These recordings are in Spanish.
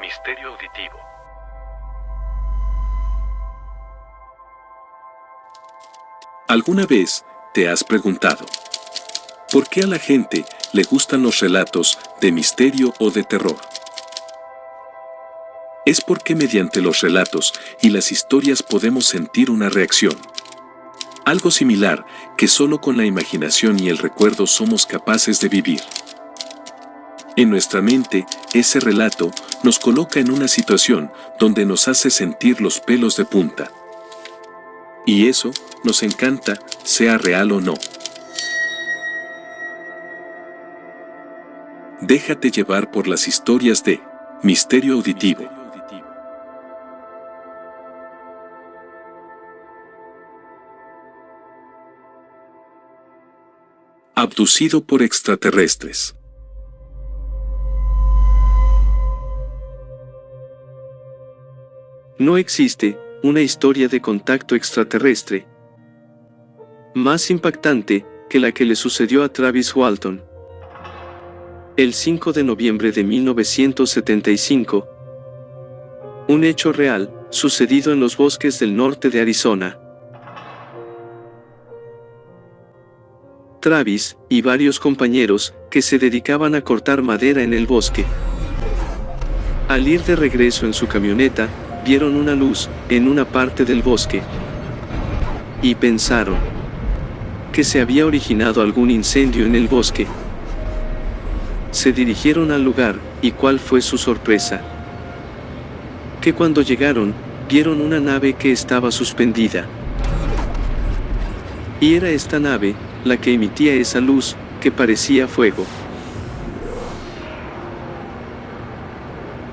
Misterio auditivo. ¿Alguna vez te has preguntado por qué a la gente le gustan los relatos de misterio o de terror? Es porque mediante los relatos y las historias podemos sentir una reacción. Algo similar que solo con la imaginación y el recuerdo somos capaces de vivir. En nuestra mente, ese relato nos coloca en una situación donde nos hace sentir los pelos de punta. Y eso nos encanta, sea real o no. Déjate llevar por las historias de Misterio Auditivo. Abducido por extraterrestres. No existe una historia de contacto extraterrestre más impactante que la que le sucedió a Travis Walton. El 5 de noviembre de 1975, un hecho real, sucedido en los bosques del norte de Arizona. Travis y varios compañeros que se dedicaban a cortar madera en el bosque. Al ir de regreso en su camioneta, vieron una luz en una parte del bosque y pensaron que se había originado algún incendio en el bosque. Se dirigieron al lugar, y ¿cuál fue su sorpresa? Que cuando llegaron, vieron una nave que estaba suspendida. Y era esta nave la que emitía esa luz que parecía fuego.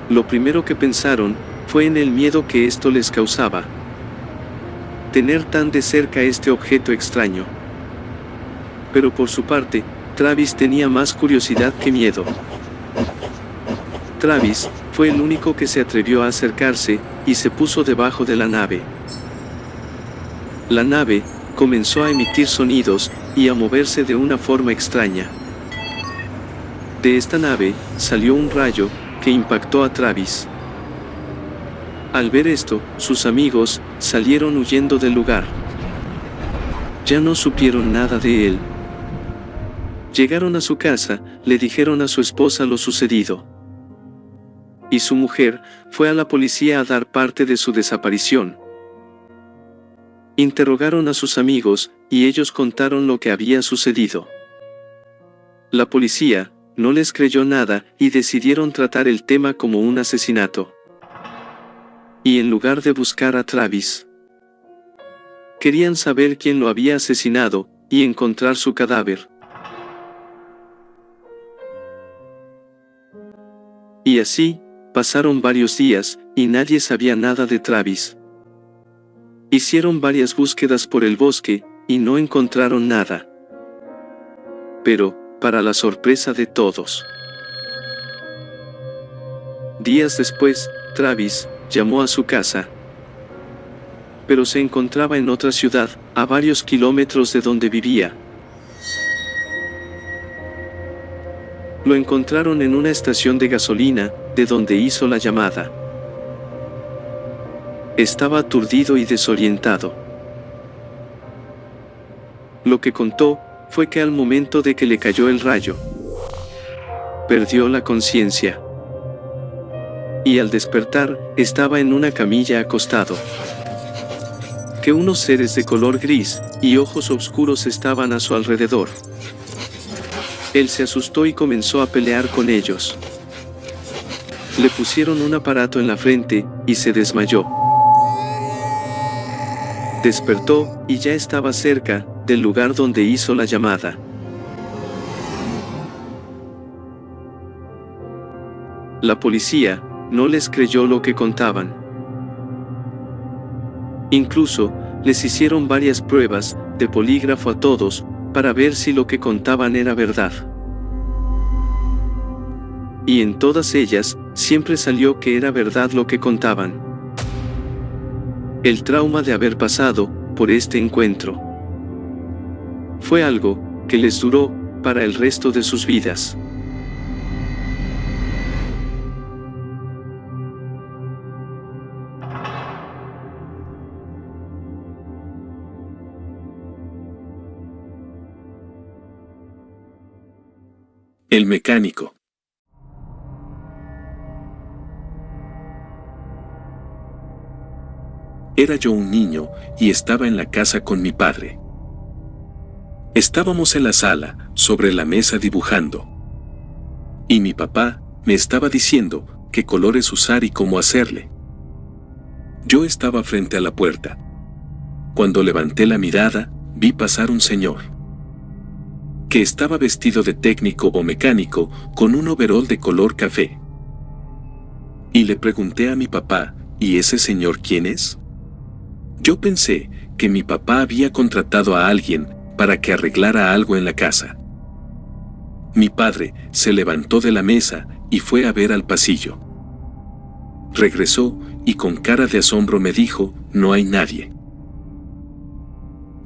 Lo primero que pensaron fue en el miedo que esto les causaba. Tener tan de cerca este objeto extraño. Pero por su parte, Travis tenía más curiosidad que miedo. Travis fue el único que se atrevió a acercarse y se puso debajo de la nave. La nave comenzó a emitir sonidos y a moverse de una forma extraña. De esta nave salió un rayo que impactó a Travis. Al ver esto, sus amigos salieron huyendo del lugar. Ya no supieron nada de él. Llegaron a su casa, le dijeron a su esposa lo sucedido. Y su mujer fue a la policía a dar parte de su desaparición. Interrogaron a sus amigos, y ellos contaron lo que había sucedido. La policía no les creyó nada y decidieron tratar el tema como un asesinato. Y en lugar de buscar a Travis, querían saber quién lo había asesinado y encontrar su cadáver. Y así, pasaron varios días, y nadie sabía nada de Travis. Hicieron varias búsquedas por el bosque, y no encontraron nada. Pero, para la sorpresa de todos, días después, Travis llamó a su casa. Pero se encontraba en otra ciudad, a varios kilómetros de donde vivía. Lo encontraron en una estación de gasolina, de donde hizo la llamada. Estaba aturdido y desorientado. Lo que contó fue que al momento de que le cayó el rayo, perdió la conciencia. Y al despertar, estaba en una camilla acostado. Que unos seres de color gris y ojos oscuros estaban a su alrededor. Él se asustó y comenzó a pelear con ellos. Le pusieron un aparato en la frente, y se desmayó. Despertó, y ya estaba cerca del lugar donde hizo la llamada. La policía no les creyó lo que contaban. Incluso, les hicieron varias pruebas de polígrafo a todos, para ver si lo que contaban era verdad. Y en todas ellas, siempre salió que era verdad lo que contaban. El trauma de haber pasado por este encuentro fue algo que les duró para el resto de sus vidas. El mecánico. Era yo un niño y estaba en la casa con mi padre. Estábamos en la sala, sobre la mesa dibujando. Y mi papá me estaba diciendo qué colores usar y cómo hacerle. Yo estaba frente a la puerta. Cuando levanté la mirada, vi pasar un señor que estaba vestido de técnico o mecánico con un overol de color café. Y le pregunté a mi papá, ¿y ese señor quién es? Yo pensé que mi papá había contratado a alguien para que arreglara algo en la casa. Mi padre se levantó de la mesa y fue a ver al pasillo. Regresó y con cara de asombro me dijo, no hay nadie.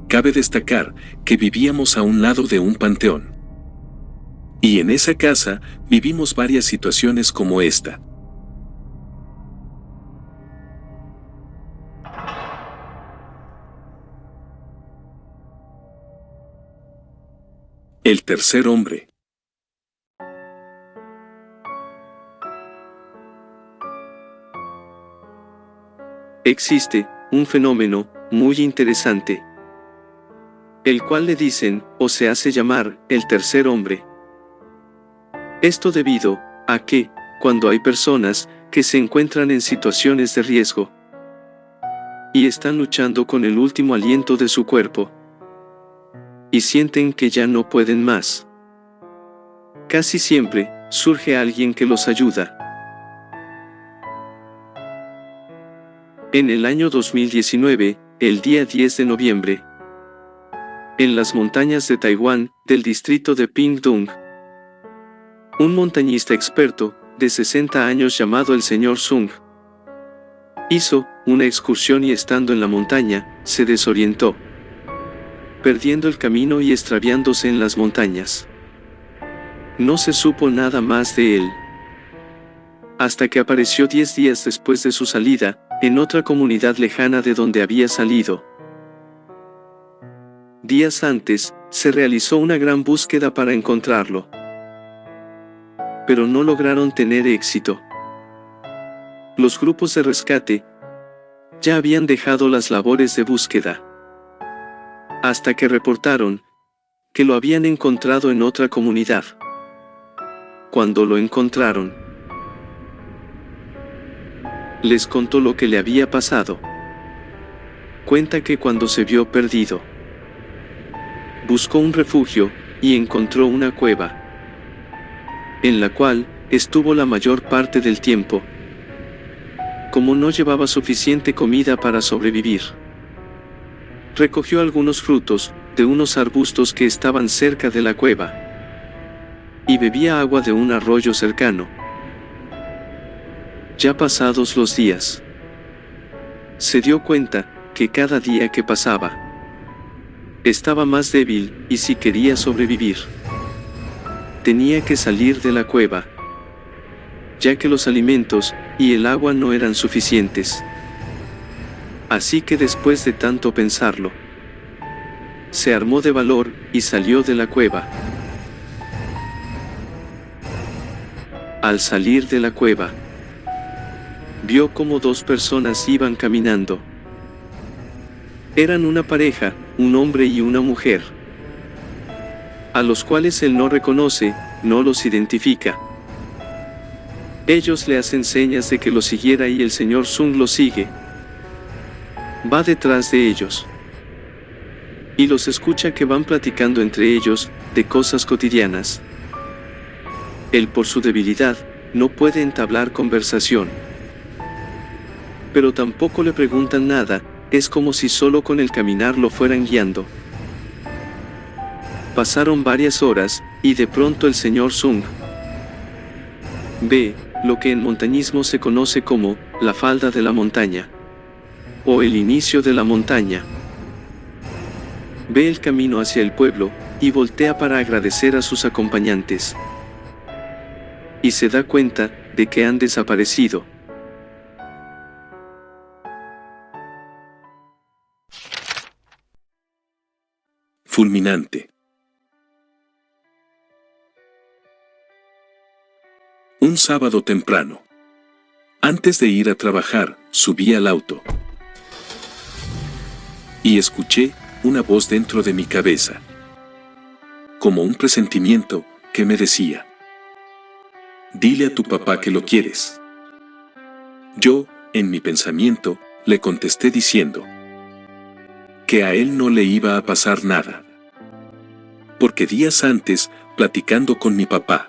Cabe destacar que vivíamos a un lado de un panteón. Y en esa casa vivimos varias situaciones como esta. El tercer hombre. Existe un fenómeno muy interesante, el cual le dicen, o se hace llamar, el tercer hombre. Esto debido a que, cuando hay personas que se encuentran en situaciones de riesgo y están luchando con el último aliento de su cuerpo y sienten que ya no pueden más, casi siempre surge alguien que los ayuda. En el año 2019, el día 10 de noviembre, en las montañas de Taiwán, del distrito de Pingtung, un montañista experto, de 60 años llamado el señor Sung, hizo una excursión y estando en la montaña, se desorientó, perdiendo el camino y extraviándose en las montañas. No se supo nada más de él, hasta que apareció 10 días después de su salida, en otra comunidad lejana de donde había salido. Días antes, se realizó una gran búsqueda para encontrarlo, pero no lograron tener éxito. Los grupos de rescate ya habían dejado las labores de búsqueda, hasta que reportaron que lo habían encontrado en otra comunidad. Cuando lo encontraron, les contó lo que le había pasado. Cuenta que cuando se vio perdido, buscó un refugio y encontró una cueva, en la cual estuvo la mayor parte del tiempo. Como no llevaba suficiente comida para sobrevivir, recogió algunos frutos de unos arbustos que estaban cerca de la cueva y bebía agua de un arroyo cercano. Ya pasados los días, se dio cuenta que cada día que pasaba, estaba más débil y si quería sobrevivir, tenía que salir de la cueva, ya que los alimentos y el agua no eran suficientes. Así que después de tanto pensarlo, se armó de valor y salió de la cueva. Al salir de la cueva, vio como dos personas iban caminando. Eran una pareja, un hombre y una mujer, a los cuales él no reconoce, no los identifica. Ellos le hacen señas de que lo siguiera y el señor Sung lo sigue. Va detrás de ellos y los escucha que van platicando entre ellos de cosas cotidianas. Él por su debilidad no puede entablar conversación, pero tampoco le preguntan nada, es como si solo con el caminar lo fueran guiando. Pasaron varias horas y de pronto el señor Sung ve lo que en montañismo se conoce como la falda de la montaña o el inicio de la montaña. Ve el camino hacia el pueblo y voltea para agradecer a sus acompañantes. Y se da cuenta de que han desaparecido. Fulminante. sábado temprano. Antes de ir a trabajar, subí al auto. Y escuché una voz dentro de mi cabeza. Como un presentimiento que me decía: dile a tu papá que lo quieres. Yo, en mi pensamiento, le contesté diciendo que a él no le iba a pasar nada. Porque días antes, platicando con mi papá,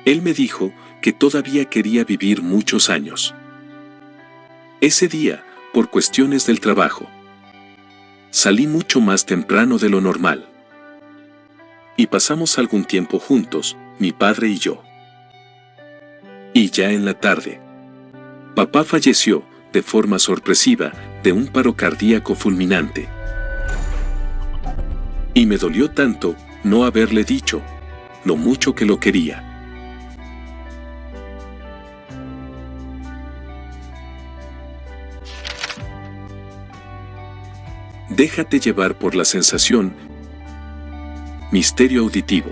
él me dijo que todavía quería vivir muchos años. Ese día, por cuestiones del trabajo, salí mucho más temprano de lo normal. Y pasamos algún tiempo juntos, mi padre y yo. Y ya en la tarde, papá falleció, de forma sorpresiva, de un paro cardíaco fulminante. Y me dolió tanto no haberle dicho lo mucho que lo quería. Déjate llevar por la sensación. Misterio auditivo.